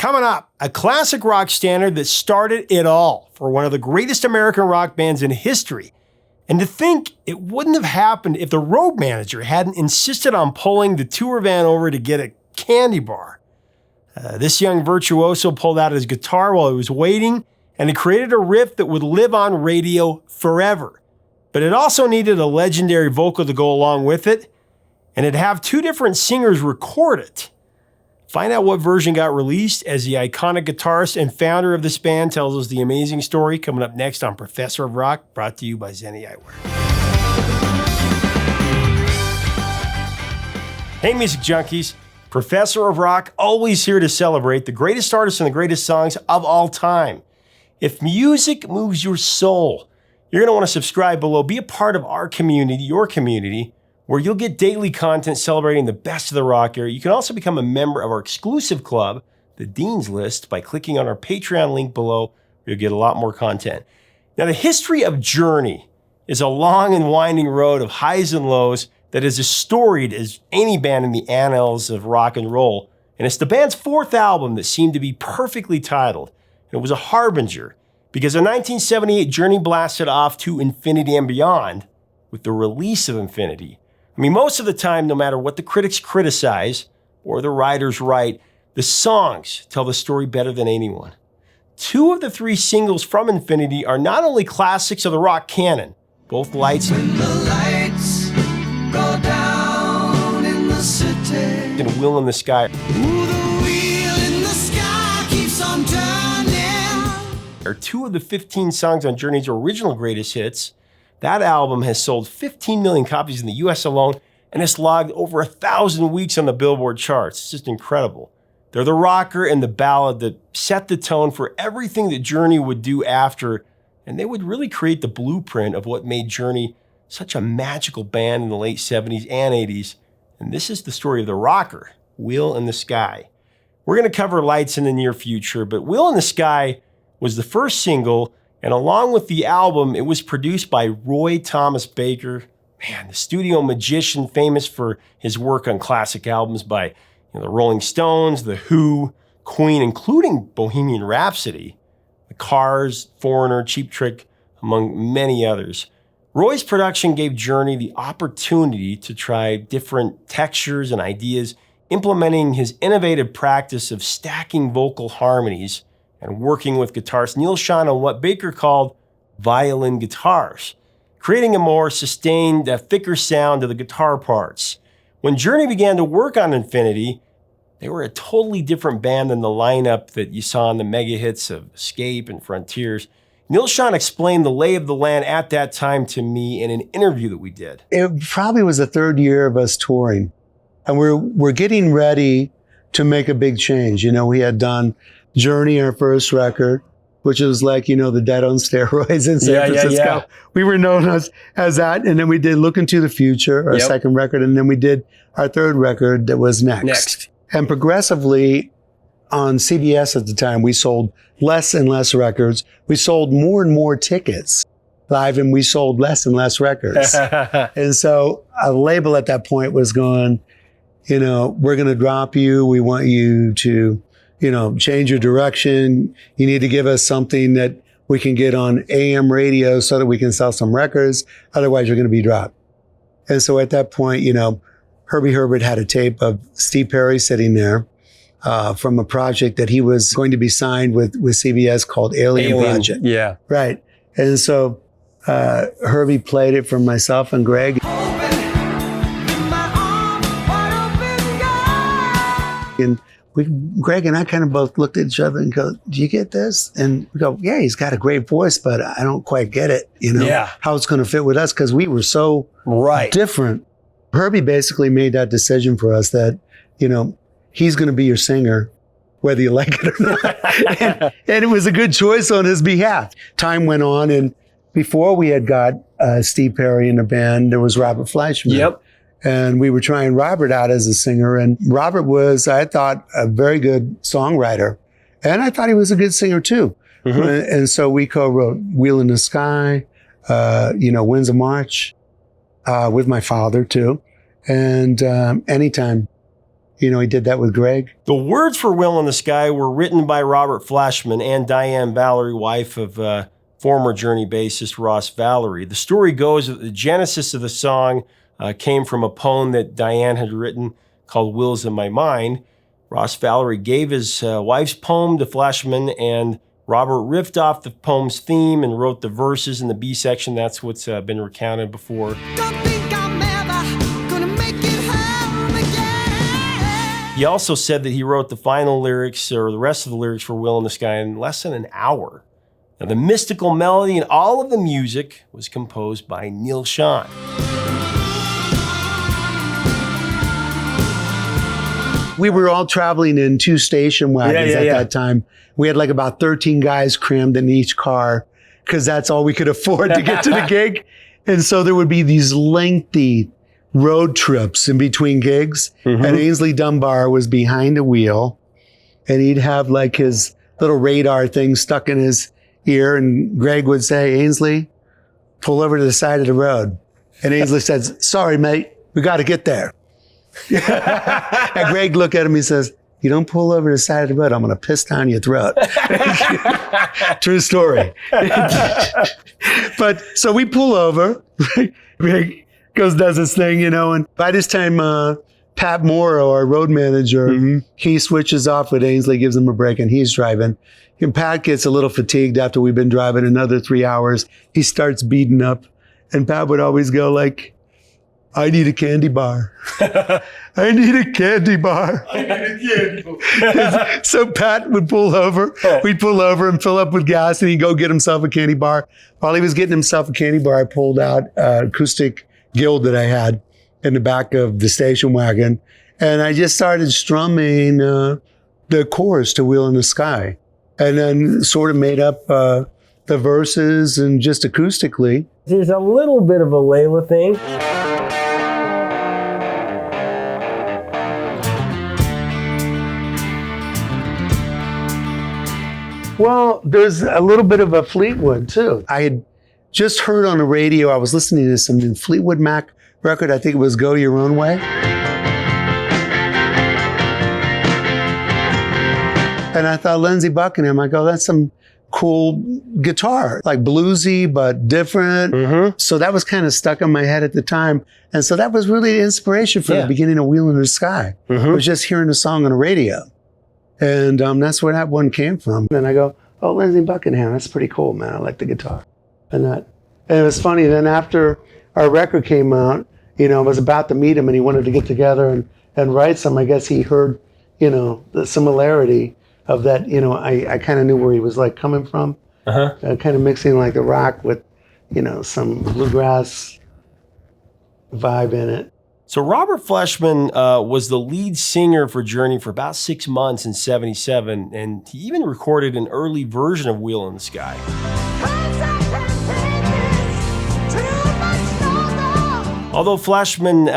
Coming up, a classic rock standard that started it all for one of the greatest American rock bands in history. And to think it wouldn't have happened if the road manager hadn't insisted on pulling the tour van over to get a candy bar. This young virtuoso pulled out his guitar while he was waiting, and he created a riff that would live on radio forever. But it also needed a legendary vocal to go along with it, and it'd have two different singers record it. Find out what version got released as the iconic guitarist and founder of this band tells us the amazing story coming up next on Professor of Rock, brought to you by Zenni Eyewear. Hey, music junkies. Professor of Rock, always here to celebrate the greatest artists and the greatest songs of all time. If music moves your soul, you're going to want to subscribe below. Be a part of our community, your community, where you'll get daily content celebrating the best of the rock era. You can also become a member of our exclusive club, the Dean's List, by clicking on our Patreon link below. You'll get a lot more content. Now, the history of Journey is a long and winding road of highs and lows that is as storied as any band in the annals of rock and roll. And it's the band's fourth album that seemed to be perfectly titled. And it was a harbinger, because in 1978, Journey blasted off to infinity and beyond with the release of Infinity. I mean, most of the time, no matter what the critics criticize or the writers write, the songs tell the story better than anyone. Two of the three singles from Infinity are not only classics of the rock canon, both Lights When the lights go down in the city, and Wheel in the Sky ooh, the wheel in the sky keeps on turning. are two of the 15 songs on Journey's original greatest hits. That album has sold 15 million copies in the US alone, and it's logged over 1,000 weeks on the Billboard charts. It's just incredible. They're the rocker and the ballad that set the tone for everything that Journey would do after, and they would really create the blueprint of what made Journey such a magical band in the late 70s and 80s. And this is the story of the rocker, Wheel in the Sky. We're going to cover Lights in the near future, but Wheel in the Sky was the first single, and along with the album, it was produced by Roy Thomas Baker, man, the studio magician famous for his work on classic albums by the Rolling Stones, The Who, Queen, including Bohemian Rhapsody, The Cars, Foreigner, Cheap Trick, among many others. Roy's production gave Journey the opportunity to try different textures and ideas, implementing his innovative practice of stacking vocal harmonies and working with guitarist Neal Schon on what Baker called violin guitars, creating a more sustained, thicker sound to the guitar parts. When Journey began to work on Infinity, they were a totally different band than the lineup that you saw in the mega hits of Escape and Frontiers. Neal Schon explained the lay of the land at that time to me in an interview that we did. It probably was the third year of us touring, and we're getting ready to make a big change. We had done Journey, our first record, which was like, the Dead on Steroids in San Francisco. Yeah. We were known as that. And then we did Look Into the Future, our second record. And then we did our third record that was Next. And progressively on CBS at the time, we sold less and less records. We sold more and more tickets live, and we sold less and less records. And so a label at that point was going, we're going to drop you. We want you to change your direction. You need to give us something that we can get on AM radio so that we can sell some records. Otherwise, you're going to be dropped. And so at that point, Herbie Herbert had a tape of Steve Perry sitting there from a project that he was going to be signed with CBS called Alien Project. Yeah. Right. And so Herbie played it for myself and Greg. And Greg and I kind of both looked at each other and go, do you get this? And we go, yeah, he's got a great voice, but I don't quite get it, how it's going to fit with us, because we were so different. Herbie basically made that decision for us that, he's going to be your singer, whether you like it or not. and it was a good choice on his behalf. Time went on, and before we had got Steve Perry in the band, there was Robert Fleischman. Yep. And we were trying Robert out as a singer. And Robert was, I thought, a very good songwriter. And I thought he was a good singer too. Mm-hmm. And so we co-wrote Wheel in the Sky, Winds of March, with my father too. And Anytime. You know, he did that with Greg. The words for Wheel in the Sky were written by Robert Fleischman and Diane Valerie, wife of former Journey bassist Ross Valerie. The story goes that the genesis of the song came from a poem that Diane had written called Wheels in My Mind. Ross Valerie gave his wife's poem to Fleischman, and Robert riffed off the poem's theme and wrote the verses in the B section. That's what's been recounted before. Don't think I'm ever gonna make it home again. He also said that he wrote the final lyrics, or the rest of the lyrics for Wheel in the Sky, in less than an hour. Now, the mystical melody and all of the music was composed by Neal Schon. We were all traveling in 2 station wagons at that time. We had like about 13 guys crammed in each car because that's all we could afford to get to the gig. And so there would be these lengthy road trips in between gigs. And Ainsley Dunbar was behind the wheel, and he'd have like his little radar thing stuck in his ear. And Greg would say, Ainsley, pull over to the side of the road. And Ainsley says, sorry, mate, we got to get there. And Greg looked at him, he says, you don't pull over to the side of the road, I'm going to piss down your throat. True story. But so we pull over. Greg goes, does his thing, you know, and by this time, Pat Morrow, our road manager, he switches off with Ainsley, gives him a break, and he's driving. And Pat gets a little fatigued after we've been driving another 3 hours. He starts beating up, and Pat would always go like, I need a candy bar. I need a candy bar. I need a candy bar. So Pat would pull over. We'd pull over and fill up with gas, and he'd go get himself a candy bar. While he was getting himself a candy bar, I pulled out an acoustic guild that I had in the back of the station wagon, and I just started strumming the chorus to Wheel in the Sky, and then sort of made up the verses and just acoustically. There's a little bit of a Layla thing. Well, there's a little bit of a Fleetwood too. I had just heard on the radio, I was listening to some new Fleetwood Mac record. I think it was Go Your Own Way. And I thought Lindsey Buckingham, I go, that's some cool guitar, like bluesy, but different. So that was kind of stuck in my head at the time. And so that was really the inspiration for the beginning of Wheel in the Sky. Was just hearing the song on the radio. And that's where that one came from. And I go, oh, Lindsey Buckingham, that's pretty cool, man. I like the guitar. And it was funny. Then after our record came out, you know, I was about to meet him, and he wanted to get together and write some. I guess he heard, you know, the similarity of that. You know, I kind of knew where he was like coming from. Kind of mixing like the rock with, you know, some bluegrass vibe in it. So Robert Fleischman was the lead singer for Journey for about 6 months in '77, and he even recorded an early version of Wheel in the Sky. Although Fleischman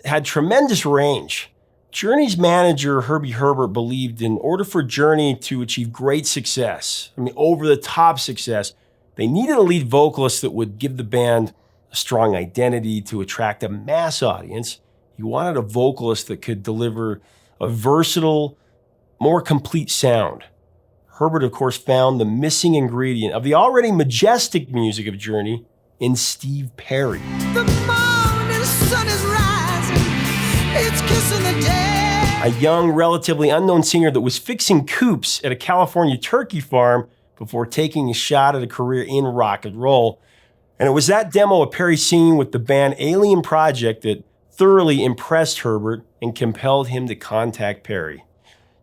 had tremendous range, Journey's manager, Herbie Herbert, believed in order for Journey to achieve great success, I mean, over-the-top success, they needed a lead vocalist that would give the band a strong identity to attract a mass audience. He wanted a vocalist that could deliver a versatile, more complete sound. Herbert, of course, found the missing ingredient of the already majestic music of Journey in Steve Perry. The morning sun is rising, it's kissing the day. A young, relatively unknown singer that was fixing coops at a California turkey farm before taking a shot at a career in rock and roll. And it was that demo of Perry singing with the band Alien Project that thoroughly impressed Herbert and compelled him to contact Perry.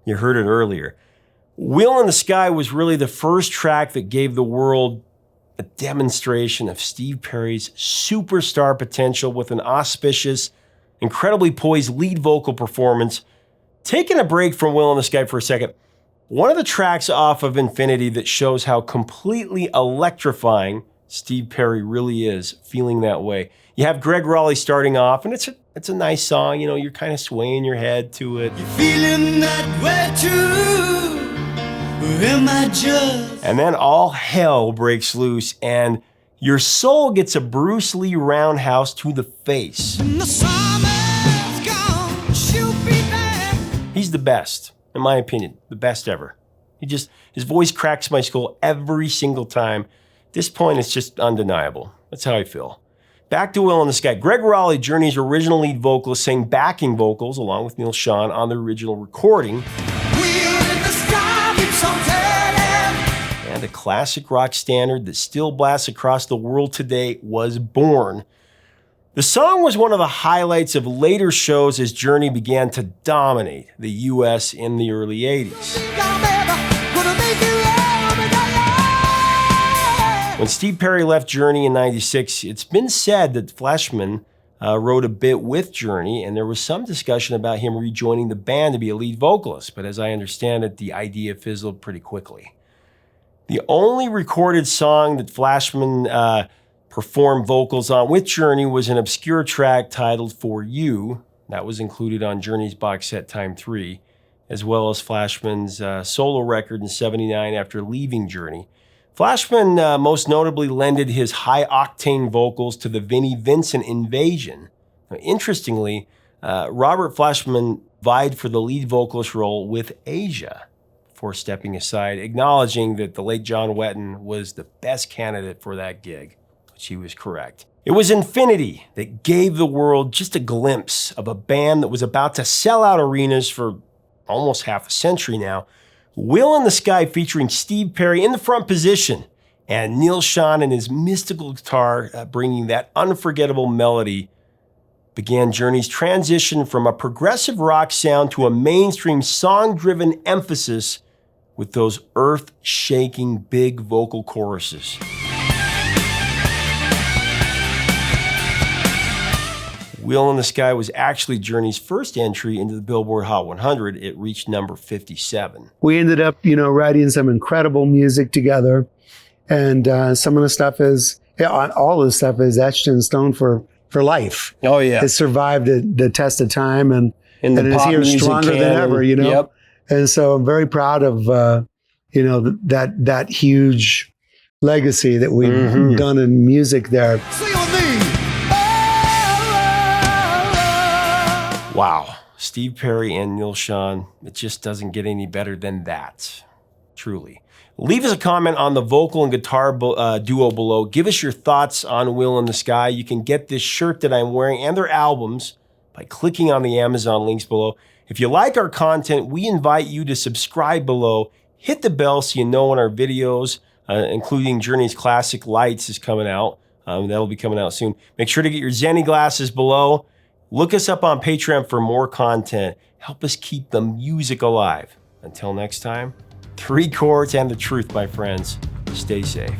You heard it earlier. Wheel in the Sky was really the first track that gave the world a demonstration of Steve Perry's superstar potential with an auspicious, incredibly poised lead vocal performance. Taking a break from Wheel in the Sky for a second, one of the tracks off of Infinity that shows how completely electrifying Steve Perry really is, feeling that way. You have Greg Raleigh starting off, and it's a nice song. You know, you're kind of swaying your head to it. You're feeling that way too, or am I just? And then all hell breaks loose, and your soul gets a Bruce Lee roundhouse to the face. The summer's gone, she'll be back the best, in my opinion, the best ever. His voice cracks my skull every single time. At this point, it's just undeniable. That's how I feel. Back to Will in the Sky. Greg Raleigh, Journey's original lead vocalist, sang backing vocals along with Neal Schon on the original recording. And a classic rock standard that still blasts across the world today was born. The song was one of the highlights of later shows as Journey began to dominate the U.S. in the early 80s. When Steve Perry left Journey in '96, it's been said that Fleischman wrote a bit with Journey, and there was some discussion about him rejoining the band to be a lead vocalist, but as I understand it, the idea fizzled pretty quickly. The only recorded song that Fleischman performed vocals on with Journey was an obscure track titled For You. That was included on Journey's box set Time 3, as well as Fleischman's solo record in '79 after leaving Journey. Fleischman most notably lended his high-octane vocals to the Vinnie Vincent Invasion. Now, interestingly, Robert Fleischman vied for the lead vocalist role with Asia before stepping aside, acknowledging that the late John Wetton was the best candidate for that gig, which he was correct. It was Infinity that gave the world just a glimpse of a band that was about to sell out arenas for almost half a century now. Will in the Sky featuring Steve Perry in the front position and Neal Schon and his mystical guitar bringing that unforgettable melody began Journey's transition from a progressive rock sound to a mainstream song-driven emphasis with those earth-shaking big vocal choruses. Will in the Sky was actually Journey's first entry into the Billboard Hot 100. It reached number 57. We ended up, writing some incredible music together. And some of the stuff all the stuff is etched in stone for life. Oh, yeah. It survived the test of time and the is here stronger than ever, Yep. And so I'm very proud of, that huge legacy that we've done in music there. Wow. Steve Perry and Neal Schon, it just doesn't get any better than that. Truly. Leave us a comment on the vocal and guitar duo below. Give us your thoughts on Will in the Sky. You can get this shirt that I'm wearing and their albums by clicking on the Amazon links below. If you like our content, we invite you to subscribe below. Hit the bell so you know when our videos, including Journey's classic Lights, is coming out. That'll be coming out soon. Make sure to get your Zenny glasses below. Look us up on Patreon for more content. Help us keep the music alive. Until next time, 3 chords and the truth, my friends. Stay safe.